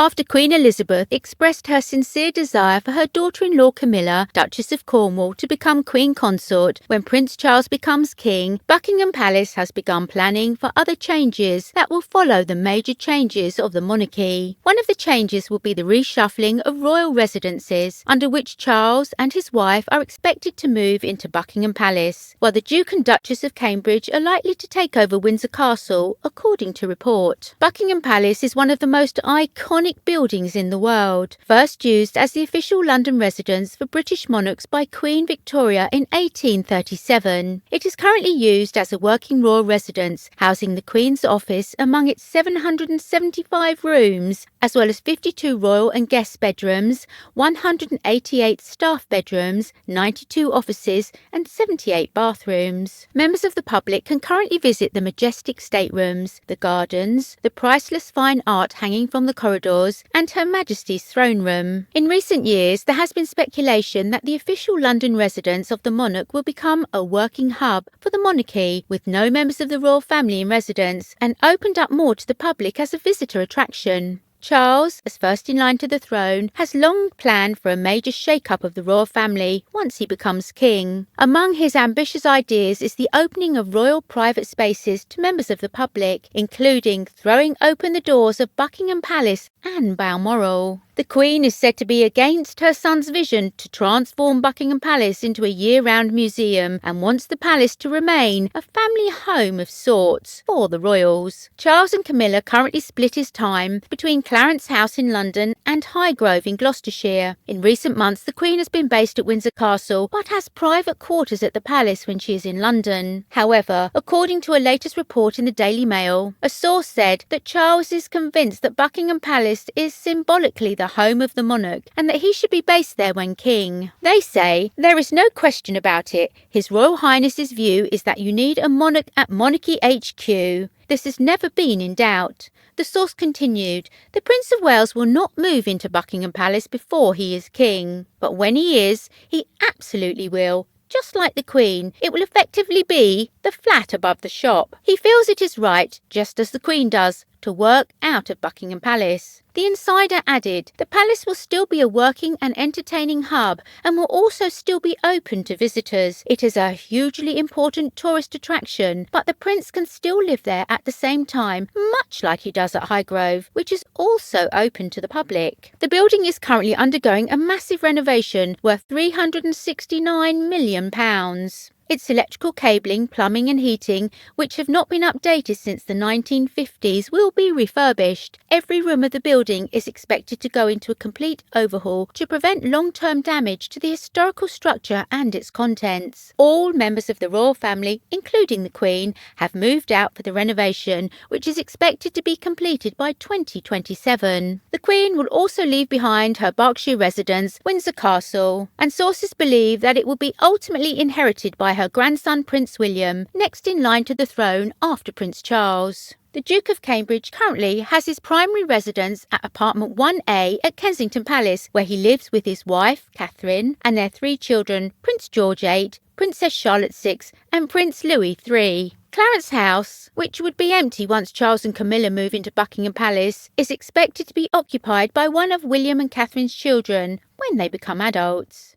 after Queen Elizabeth expressed her sincere desire for her daughter-in-law Camilla, Duchess of Cornwall, to become Queen Consort. When Prince Charles becomes king, Buckingham Palace has begun planning for other changes that will follow the major changes of the monarchy. One of the changes will be the reshuffling of royal residences, under which Charles and his wife are expected to move into Buckingham Palace, while the Duke and Duchess of Cambridge are likely to take over Windsor Castle, according to report. Buckingham Palace is one of the most iconic buildings in the world, first used as the official London residence for British monarchs by Queen Victoria in 1837. It is currently used as a working royal residence, housing the Queen's office among its 775 rooms, as well as 52 royal and guest bedrooms, 188 staff bedrooms, 92 offices and 78 bathrooms. Members of the public can currently visit the majestic staterooms, the gardens, the priceless fine art hanging from the corridors, and Her Majesty's throne room. In recent years, there has been speculation that the official London residence of the monarch will become a working hub for the monarchy, with no members of the royal family in residence, and opened up more to the public as a visitor attraction. Charles, as first in line to the throne, has long planned for a major shake-up of the royal family once he becomes king. Among his ambitious ideas is the opening of royal private spaces to members of the public, including throwing open the doors of Buckingham Palace and Balmoral. The Queen is said to be against her son's vision to transform Buckingham Palace into a year-round museum and wants the palace to remain a family home of sorts for the royals. Charles and Camilla currently split his time between Clarence House in London and Highgrove in Gloucestershire. In recent months, the Queen has been based at Windsor Castle but has private quarters at the palace when she is in London. However, according to a latest report in the Daily Mail, a source said that Charles is convinced that Buckingham Palace is symbolically the home of the monarch and that he should be based there when king. They say there is no question about it. His Royal Highness's view is that you need a monarch at Monarchy HQ. This has never been in doubt. The source continued, the Prince of Wales will not move into Buckingham Palace before he is king. But when he is, he absolutely will. Just like the Queen, it will effectively be the flat above the shop. He feels it is right, just as the Queen does, to work out of Buckingham Palace. The insider added, the palace will still be a working and entertaining hub and will also still be open to visitors. It is a hugely important tourist attraction, but the prince can still live there at the same time, much like he does at Highgrove, which is also open to the public. The building is currently undergoing a massive renovation worth £369 million. Its electrical cabling, plumbing and heating, which have not been updated since the 1950s, will be refurbished. Every room of the building is expected to go into a complete overhaul to prevent long-term damage to the historical structure and its contents. All members of the royal family, including the Queen, have moved out for the renovation, which is expected to be completed by 2027. The Queen will also leave behind her Berkshire residence, Windsor Castle, and sources believe that it will be ultimately inherited by her grandson Prince William, next in line to the throne after Prince Charles. The Duke of Cambridge currently has his primary residence at apartment 1A at Kensington Palace, where he lives with his wife, Catherine, and their 3 children, Prince George 8, Princess Charlotte 6, and Prince Louis 3. Clarence House, which would be empty once Charles and Camilla move into Buckingham Palace, is expected to be occupied by one of William and Catherine's children when they become adults.